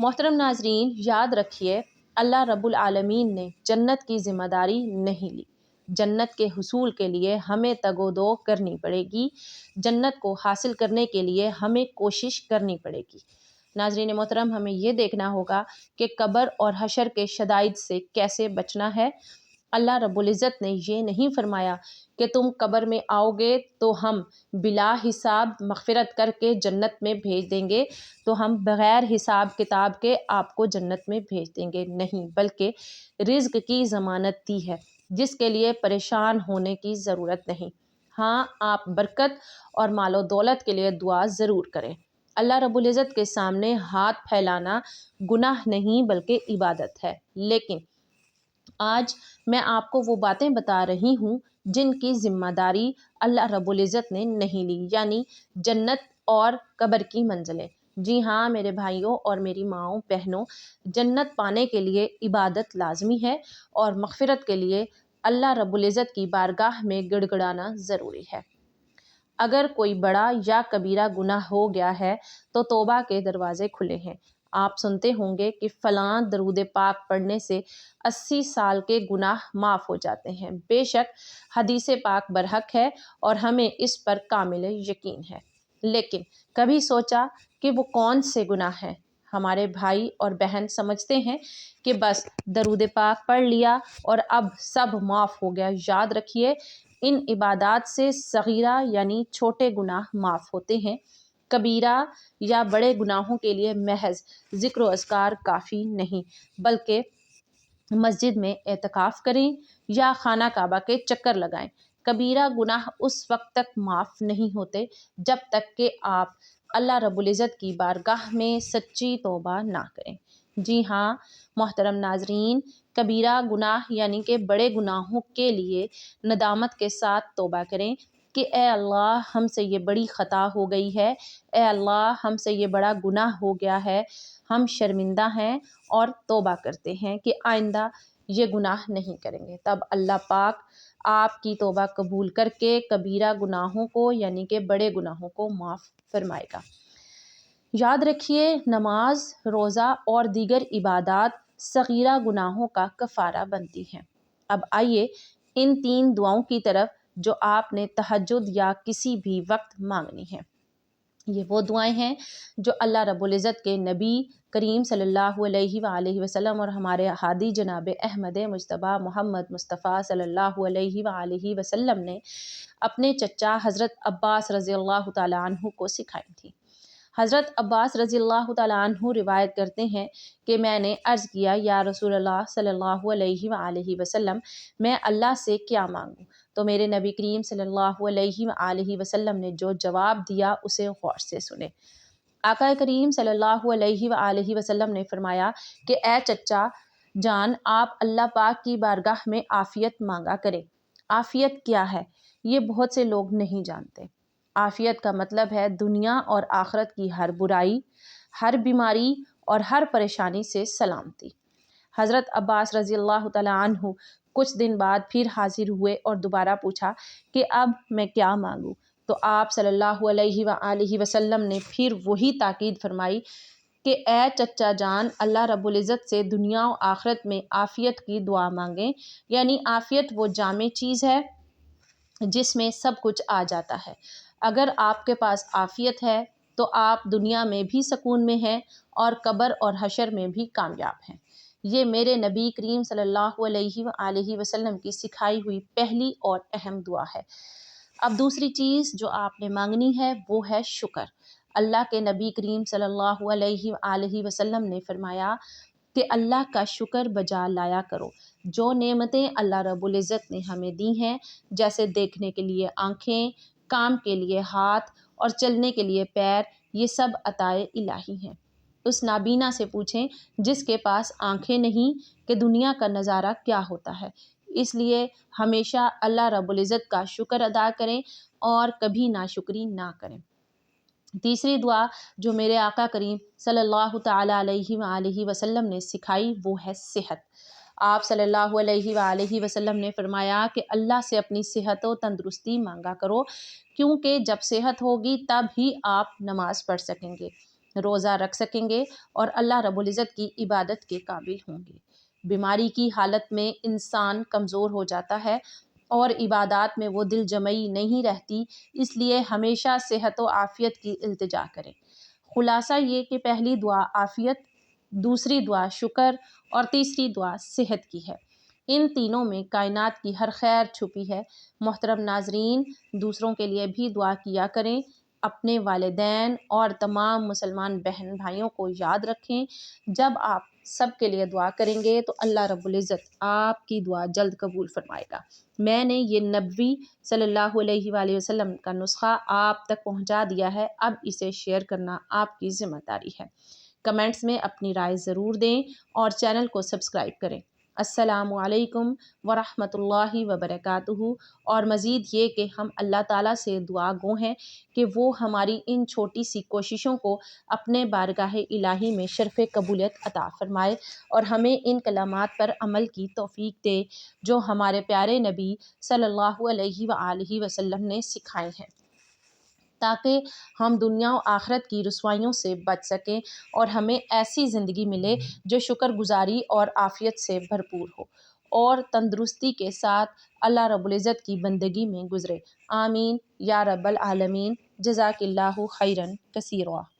محترم ناظرین، یاد رکھیے اللہ رب العالمین نے جنت کی ذمہ داری نہیں لی۔ جنت کے حصول کے لیے ہمیں تگ و دو کرنی پڑے گی، جنت کو حاصل کرنے کے لیے ہمیں کوشش کرنی پڑے گی۔ ناظرین محترم، ہمیں یہ دیکھنا ہوگا کہ قبر اور حشر کے شدائد سے کیسے بچنا ہے۔ اللہ رب العزت نے یہ نہیں فرمایا کہ تم قبر میں آؤ گے تو ہم بلا حساب مغفرت کر کے جنت میں بھیج دیں گے، تو ہم بغیر حساب کتاب کے آپ کو جنت میں بھیج دیں گے، نہیں، بلکہ رزق کی ضمانت دی ہے جس کے لیے پریشان ہونے کی ضرورت نہیں۔ ہاں، آپ برکت اور مال و دولت کے لیے دعا ضرور کریں۔ اللہ رب العزت کے سامنے ہاتھ پھیلانا گناہ نہیں بلکہ عبادت ہے، لیکن آج میں آپ کو وہ باتیں بتا رہی ہوں جن کی ذمہ داری اللہ رب العزت نے نہیں لی، یعنی جنت اور قبر کی منزلیں۔ جی ہاں میرے بھائیوں اور میری ماؤں بہنوں، جنت پانے کے لیے عبادت لازمی ہے اور مغفرت کے لیے اللہ رب العزت کی بارگاہ میں گڑ گڑانا ضروری ہے۔ اگر کوئی بڑا یا کبیرہ گناہ ہو گیا ہے تو توبہ کے دروازے کھلے ہیں۔ آپ سنتے ہوں گے کہ فلاں درود پاک پڑھنے سے 80 سال کے گناہ معاف ہو جاتے ہیں۔ بے شک حدیث پاک برحق ہے اور ہمیں اس پر کامل یقین ہے، لیکن کبھی سوچا کہ وہ کون سے گناہ ہیں؟ ہمارے بھائی اور بہن سمجھتے ہیں کہ بس درود پاک پڑھ لیا اور اب سب معاف ہو گیا۔ یاد رکھیے، ان عبادات سے صغیرہ یعنی چھوٹے گناہ معاف ہوتے ہیں۔ کبیرہ یا بڑے گناہوں کے لیے محض ذکر و اذکار کافی نہیں، بلکہ مسجد میں اعتکاف کریں یا خانہ کعبہ کے چکر لگائیں۔ کبیرہ گناہ اس وقت تک معاف نہیں ہوتے جب تک کہ آپ اللہ رب العزت کی بارگاہ میں سچی توبہ نہ کریں۔ جی ہاں محترم ناظرین، کبیرہ گناہ یعنی کہ بڑے گناہوں کے لیے ندامت کے ساتھ توبہ کریں کہ اے اللہ ہم سے یہ بڑی خطا ہو گئی ہے، اے اللہ ہم سے یہ بڑا گناہ ہو گیا ہے، ہم شرمندہ ہیں اور توبہ کرتے ہیں کہ آئندہ یہ گناہ نہیں کریں گے۔ تب اللہ پاک آپ کی توبہ قبول کر کے کبیرہ گناہوں کو یعنی کہ بڑے گناہوں کو معاف فرمائے گا۔ یاد رکھیے، نماز، روزہ اور دیگر عبادات صغیرہ گناہوں کا کفارہ بنتی ہیں۔ اب آئیے ان 3 دعاؤں کی طرف جو آپ نے تہجد یا کسی بھی وقت مانگنی ہیں۔ یہ وہ دعائیں ہیں جو اللہ رب العزت کے نبی کریم صلی اللہ علیہ وآلہ وسلم اور ہمارے ہادی جناب احمد مجتبیٰ محمد مصطفیٰ صلی اللہ علیہ وآلہ وسلم نے اپنے چچا حضرت عباس رضی اللہ تعالیٰ عنہ کو سکھائی تھی۔ حضرت عباس رضی اللہ تعالیٰ عنہ روایت کرتے ہیں کہ میں نے عرض کیا، یا رسول اللہ صلی اللہ علیہ وآلہ وسلم، میں اللہ سے کیا مانگوں؟ تو میرے نبی کریم صلی اللہ علیہ وآلہ وسلم نے جو جواب دیا اسے غور سے سنیں۔ آقا کریم صلی اللہ علیہ وآلہ وسلم نے فرمایا کہ اے چچا جان، آپ اللہ پاک کی بارگاہ میں عافیت مانگا کریں۔ عافیت کیا ہے؟ یہ بہت سے لوگ نہیں جانتے۔ عافیت کا مطلب ہے دنیا اور آخرت کی ہر برائی، ہر بیماری اور ہر پریشانی سے سلامتی۔ حضرت عباس رضی اللہ تعالیٰ عنہ کچھ دن بعد پھر حاضر ہوئے اور دوبارہ پوچھا کہ اب میں کیا مانگوں؟ تو آپ صلی اللہ علیہ وآلہ وسلم نے پھر وہی تاکید فرمائی کہ اے چچا جان، اللہ رب العزت سے دنیا و آخرت میں عافیت کی دعا مانگیں، یعنی عافیت وہ جامع چیز ہے جس میں سب کچھ آ جاتا ہے۔ اگر آپ کے پاس عافیت ہے تو آپ دنیا میں بھی سکون میں ہیں اور قبر اور حشر میں بھی کامیاب ہیں۔ یہ میرے نبی کریم صلی اللہ علیہ وآلہ وسلم کی سکھائی ہوئی پہلی اور اہم دعا ہے۔ اب دوسری چیز جو آپ نے مانگنی ہے وہ ہے شکر۔ اللہ کے نبی کریم صلی اللہ علیہ وآلہ وسلم نے فرمایا کہ اللہ کا شکر بجا لایا کرو۔ جو نعمتیں اللہ رب العزت نے ہمیں دی ہیں، جیسے دیکھنے کے لیے آنکھیں، کام کے لیے ہاتھ اور چلنے کے لیے پیر، یہ سب عطائے الہی ہیں۔ اس نابینا سے پوچھیں جس کے پاس آنکھیں نہیں کہ دنیا کا نظارہ کیا ہوتا ہے۔ اس لیے ہمیشہ اللہ رب العزت کا شکر ادا کریں اور کبھی ناشکری نہ کریں۔ تیسری دعا جو میرے آقا کریم صلی اللہ تعالیٰ علیہ وآلہ وسلم نے سکھائی وہ ہے صحت۔ آپ صلی اللہ علیہ وآلہ وسلم نے فرمایا کہ اللہ سے اپنی صحت و تندرستی مانگا کرو، کیونکہ جب صحت ہوگی تب ہی آپ نماز پڑھ سکیں گے۔ روزہ رکھ سکیں گے اور اللہ رب العزت کی عبادت کے قابل ہوں گے۔ بیماری کی حالت میں انسان کمزور ہو جاتا ہے اور عبادات میں وہ دل جمعی نہیں رہتی، اس لیے ہمیشہ صحت و عافیت کی التجا کریں۔ خلاصہ یہ کہ پہلی دعا عافیت، دوسری دعا شکر اور تیسری دعا صحت کی ہے۔ ان تینوں میں کائنات کی ہر خیر چھپی ہے۔ محترم ناظرین، دوسروں کے لیے بھی دعا کیا کریں، اپنے والدین اور تمام مسلمان بہن بھائیوں کو یاد رکھیں۔ جب آپ سب کے لیے دعا کریں گے تو اللہ رب العزت آپ کی دعا جلد قبول فرمائے گا۔ میں نے یہ نبی صلی اللہ علیہ وآلہ وسلم کا نسخہ آپ تک پہنچا دیا ہے، اب اسے شیئر کرنا آپ کی ذمہ داری ہے۔ کمنٹس میں اپنی رائے ضرور دیں اور چینل کو سبسکرائب کریں۔ السلام علیکم ورحمۃ اللہ وبرکاتہ۔ اور مزید یہ کہ ہم اللہ تعالیٰ سے دعا گو ہیں کہ وہ ہماری ان چھوٹی سی کوششوں کو اپنے بارگاہ الہی میں شرف قبولیت عطا فرمائے اور ہمیں ان کلمات پر عمل کی توفیق دے جو ہمارے پیارے نبی صلی اللہ علیہ وآلہ وسلم نے سکھائے ہیں، تاکہ ہم دنیا و آخرت کی رسوائیوں سے بچ سکیں اور ہمیں ایسی زندگی ملے جو شکر گزاری اور عافیت سے بھرپور ہو اور تندرستی کے ساتھ اللہ رب العزت کی بندگی میں گزرے۔ آمین یا رب العالمین۔ جزاک اللہ خیرا کثیرا۔